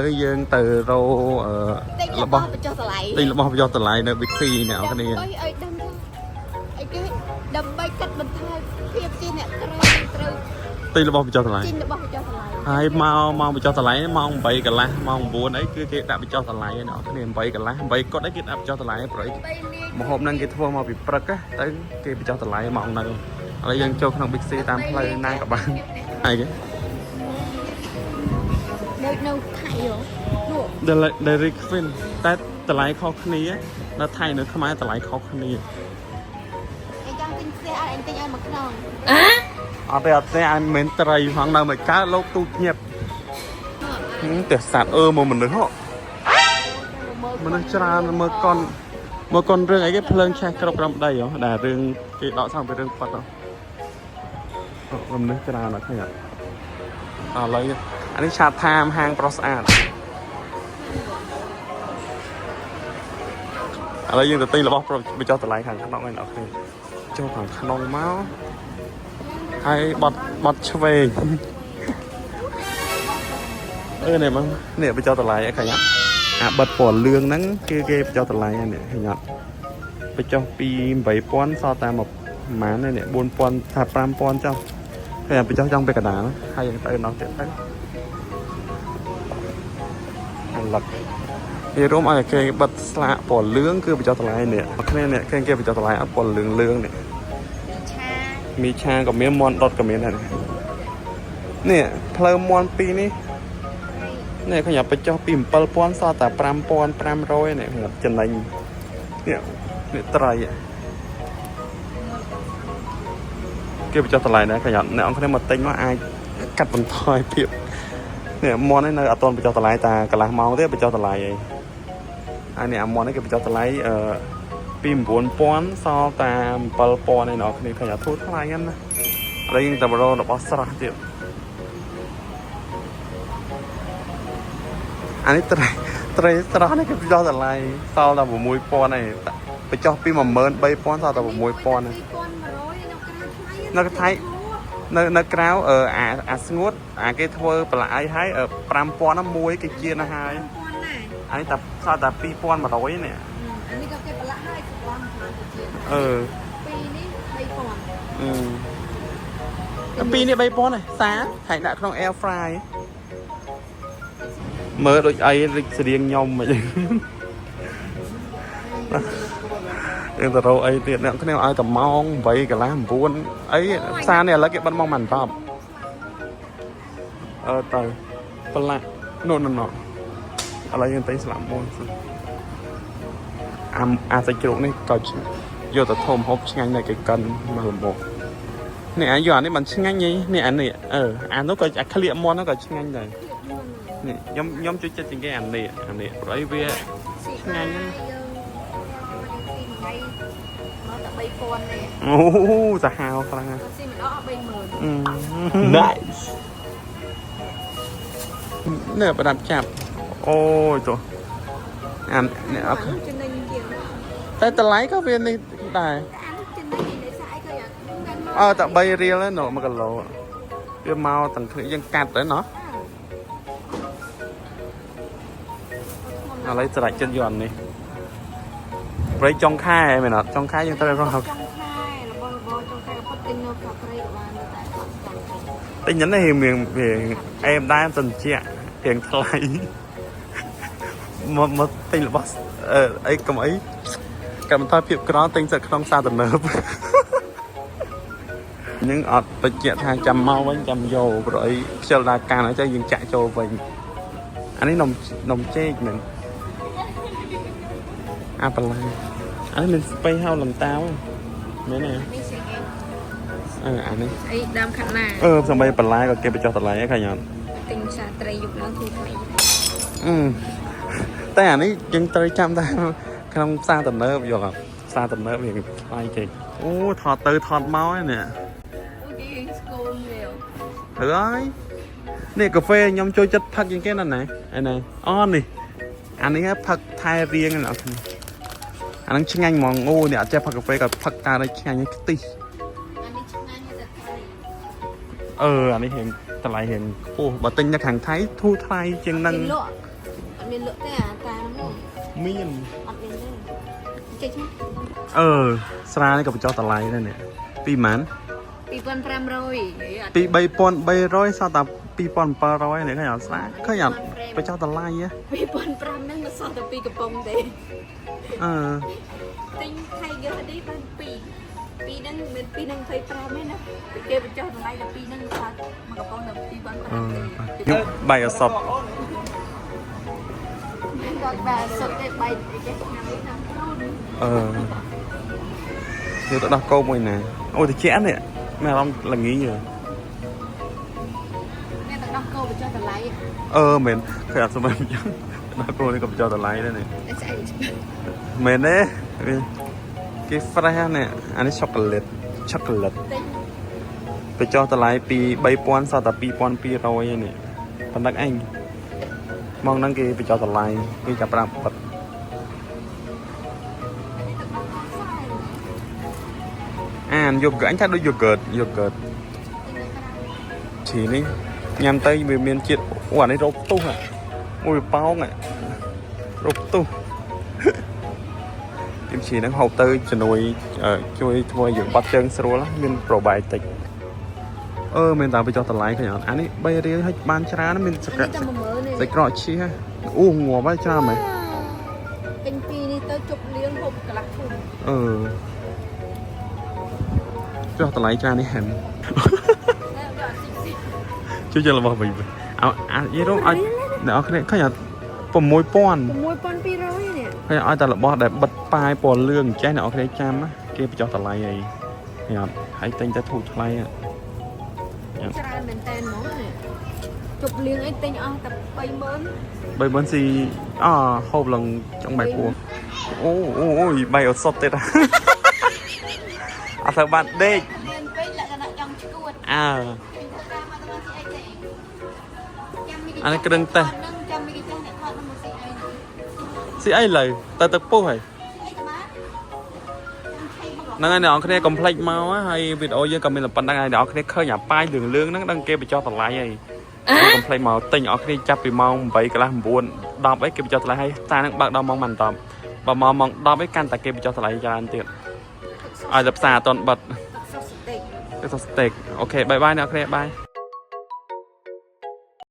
dương từ rô là bao cho tờ lại đây là bao cho tờ lại nơi big phi nào cái này đâm bay cắt bình thôi phía trên nè đây là bao cho tờ lại trên là bao cho tờ lại hai mau cho tờ lại mau bảy cả lá mau buồn ấy cứ cái đã bị cho tờ lại nó cái này bảy cả lá bảy có đấy cái đã cho tờ lại rồi một hôm nay cái thua mà bị bật á tới cái bị cho tờ lại mong nào lấy dân cho không big phi tam play nay các bạn ai cái đây đâu thay đây rồi là đây Rick Finnแต่ตะไลเขาคนี้แล้วไทยเนื้อขมายตะไลเขาคนี้ anh đang tinh xe anh tinh ăn mặc nòng អត់ទេអត់ទេអញមិនត្រីផងនៅមកកើតលោកទូញៀបតែសត្វមកមនុស្សហ៎មនុស្សច្រើនមើលកុនរឿងអីគេភ្លើងឆេះគ្រប់ក្រំដីហ៎ដែលរឿងគេដកសំពីរឿងផុតហ៎មនុស្សច្រើនអត់ឃើញអត់ឥឡូវអានេះឆាតថាមហាងប្រុសស្អាតឥឡូវយើងទៅទិញរបស់ប្រុសបញ្ចុះតម្លៃខាងក្នុងឯណោះគ្នាចូលខាងក្នុងមកហើយបត់ឆ្វេងនេះមកនេះបញ្ចុះតម្លៃអីខាងញ៉ាំអាបិទពណ៌លឿងហ្នឹងគឺគេបញ្ចុះតម្លៃហ្នឹងឃើញអត់បញ្ចុះពី 8,000 សល់តែមកប្រហែលនេះ 4,000 ថា 5,000 ចុះឃើញបញ្ចុះចង់ទៅកណ្ដាលហើយយើងទៅនោះទៀតទៅអាឡឹកវារួមឲ្យគេបិទស្លាកពណ៌លឿងគឺបញ្ចុះតម្លៃនេះអត់គ្នានេះឃើញគេបញ្ចុះតម្លៃអត់ពណ៌លឿងនេះមីឆាក៏មានមន់ដុតក៏មានដែរនេះផ្លូវមន់ពីរនេះនេះខ្ញុំបញ្ចុះពី 7,000 សល់តែ 5,500 នេះចំណេញនេះត្រីគេបញ្ចុះតម្លៃដែរខ្ញុំអ្នកអង្គគ្នាមកទិញមកអាចកាត់បន្ថយភាពនេះមន់នេះនៅអត់ទាន់បញ្ចុះតម្លៃតាកន្លះម៉ោងទេបញ្ចុះតម្លៃអីអានេះអាមន់នេះគេបញ្ចុះតម្លៃពី 9,000 សល់តែ 7,000 ឯណោះគ្នាឃើញអាធូរថ្លៃហ្នឹងណាឥឡូវយើងទៅបរោរបស់ស្រស់ទៀតអានេះត្រីស្រស់នេះគេបញ្ចុះតម្លៃសល់តែ 6,000 ឯងបញ្ចុះពី 13,000 សល់តែ 6,000 នៅថៃនៅក្រៅអាស្ងួតអាគេធ្វើបន្លាយឲ្យ 5,000 ណាមួយគេជាណាហើយអានេះតែសល់តែ 2,100 នេះអានេះក៏គេបន្លាក់ហើយគេបងពីនេះ 3,000 ពីនេះ 3,000 ឯសាហើយដាក់ក្នុង air fry មើលដូចអីរីកស្រៀងខ្ញុំអីយើងទៅរកអីទៀតអ្នកគ្នាឲ្យតែម៉ោង 8 កន្លះ 9 អីផ្សារនេះឥឡូវគេបិទម៉ោងមិន10ទៅប្រឡាក់នោះឥឡូវយើងទៅស្លាប់មុនអាសាច់ជ្រូកនេះក៏យកទៅធំហូបឆ្ងាញ់ដែរគេកិនមកលំមកនេះអាយកអានេះមិនឆ្ងាញ់នេះអានេះអានោះក៏អាក្លៀកមន់នោះក៏ឆ្ងាញ់ដែរនេះខ្ញុំជួយចិត្តជាងគេអានេះព្រោះអីវាឆ្ងាញ់អូសាហាវខ្លាំងណាស់ស៊ីមិនអស់ 30,000 Nice នេះប្រដាប់ចាប់អូយទៅអានេះអត់តែតម្លៃក៏វានេះដែរតែ3រៀលហ្នឹង1គីឡូវាមកទាំងគ្នាយើងកាត់ទៅណោះឥឡូវស្រេចចិត្តយកអានេះព្រៃចុងខែមែនអត់ចុងខែយើងត្រូវរកចុងខែរបស់ចុងខែក៏ទិញនៅផ្សារព្រៃក៏បានតែអត់ចង់ទិញនេះវាអែមដែរសិនជារៀងថ្លៃមកទិញរបស់អីកុំអីកាត់បន្ថយភាពក្រទិញទៅក្នុងផ្សារទំនើបយើងអត់បញ្ជាក់ថាចាំមកវិញចាំយកព្រោះអីខ្ជិលដល់កានហើយទៅយើងចាក់ចូលវិញអានេះនំចេកមែនអាបន្លែអានេះមានស្ពៃហៅលំតាវមែនទេអានេះអីដើមខាត់ណាសំបីបន្លែក៏គេបញ្ចុះតម្លៃហ្នឹងឃើញអត់ទិញផ្សារត្រីយកឡើងធូរថ្លៃតែអានេះយើងត្រូវចាំតែក្នុងផ្សារទំនើបយកផ្សារទំនើបវាថ្លៃចេកអូថតទៅថតមកនេះហើយនេះកាហ្វេខ្ញុំចូលចិត្តផឹកជាងគេណាស់ឯណាអូនេះអានេះផឹកថែរៀងណាស់អានឹងឆ្ងាញ់ហ្មងអូនេះអត់ចេះផឹកកាហ្វេក៏ផឹកការឆ្ងាញ់ខ្ទិះអានេះឆ្ងាញ់តែថៃអានេះរៀង តម្លៃរៀងខ្ពស់បើទិញនៅខាងថៃធូរថ្លៃជាងនឹង មានលក់អត់មានលក់ទេអាតានោះ មាន អត់មានទេចេះchứ ស្រានេះក៏បញ្ចុះតម្លៃដែរនេះពីម៉ាន 2,500 ពី 3,300 សតតែ 2,700 នេះឃើញអត់ស្រាឃើញអត់បញ្ចុះតម្លៃហ៎ 2,500ហ្នឹងមកសោះតែ2កំប៉ុងទេ ទិញថៃយកនេះបាន2ហ្នឹងមាន2ហ្នឹង25ទេណាគេបញ្ចុះតម្លៃដល់2ហ្នឹងគាត់មកកំប៉ុងដល់ 2,500 ញុកបាយអសត់ គាត់បាទសុទ្ធទេបាយចេះឆ្នាំនេះណាខ្លួន យកទៅដោះគោមួយណាអូតិចនេះមានអារម្មណ៍ល្ងី នេះទៅដោះគោបញ្ចុះតម្លៃ មែនឃើញអត់សមអញ្ចឹងដោះគោនេះក៏បញ្ចុះតម្លៃដែរនេះ ស្អី មែនទេគេ fresh នេះអានេះឆូកូឡេត ទិញ បញ្ចុះតម្លៃពី 3,000 សតតែ 2,200 ឯនេះប៉ុណ្ណឹងឯងមកហ្នឹងគេបញ្ចុះតម្លៃគេចាប់ប្រាំបាត់អានយកអញថាដូច yogurt ឈីនេះញ៉ាំទៅវាមានជាតិអូអានេះរោគផ្ទុះមួយប៉ោងរោគផ្ទុះគីមឈីហ្នឹងហូបទៅជំនួយជួយធ្វើយើងបាត់ជើងស្រួលមានប្រូបាយតិចមានតែបញ្ចុះតម្លៃឃើញអត់អានេះ3រៀលហើយបានច្រើនមានសក្តិសាច់ក្រកឈីហ៎អូងាប់ហើយច្រើនមែន ទិញពីនេះទៅជប់លៀងហូបកន្លះធុង ចុះតម្លៃច្រើននេះហែមជួយយករបស់វិញអាយរំឲ្យអ្នកអរគ្នាឃើញអត់ 6,000 6,200នេះ ហើយឲ្យតែរបស់ដែលបិទប៉ាយពណ៌លឿងចេះអ្នកអរគ្នាចាំគេបញ្ចុះតម្លៃអីឃើញអត់ហើយទិញតែធូរថ្លៃ ច្រើនមែនតើហ្មងជប់លៀងអីទិញអស់តែ 3,000 ស៊ីហូបឡើងចង់បាយពោះអូយបាយអត់សុទ្ធទេតាអត់ទៅបាត់ដេក មានពេកលក្ខណៈចង់ឈួត អានេះគ្រឿងតេះ ចាំមីគេចាស់អ្នកថតមកស៊ីអី ស៊ីអីលើទៅទឹកពុះហើយ អីច្បាស់ ហ្នឹងហើយអ្នកនរគ្នាកុំភ្លេចមកហើយវីដេអូយើងក៏មានប៉ុណ្្នឹងហើយអ្នកនរគ្នាឃើញអាប៉ាយលឿងហ្នឹងដឹងគេបញ្ចុះតម្លៃហើយកុំភ្លេចមកទិញអ្នកនរគ្នាចាប់ពីម៉ោង 8 កន្លះ 9 10អីគេបញ្ចុះតម្លៃហើយតាហ្នឹងបើកដល់ម៉ោងមិន10បើម៉ោង 10អីកាន់តែគេបញ្ចុះតម្លៃច្រើនទៀតឲ្យតែផ្សារអត់ទាន់បិទ ទឹកសុសស្តេក ទឹកសុសស្តេកអូខេបាយអ្នកនរគ្នាបាយ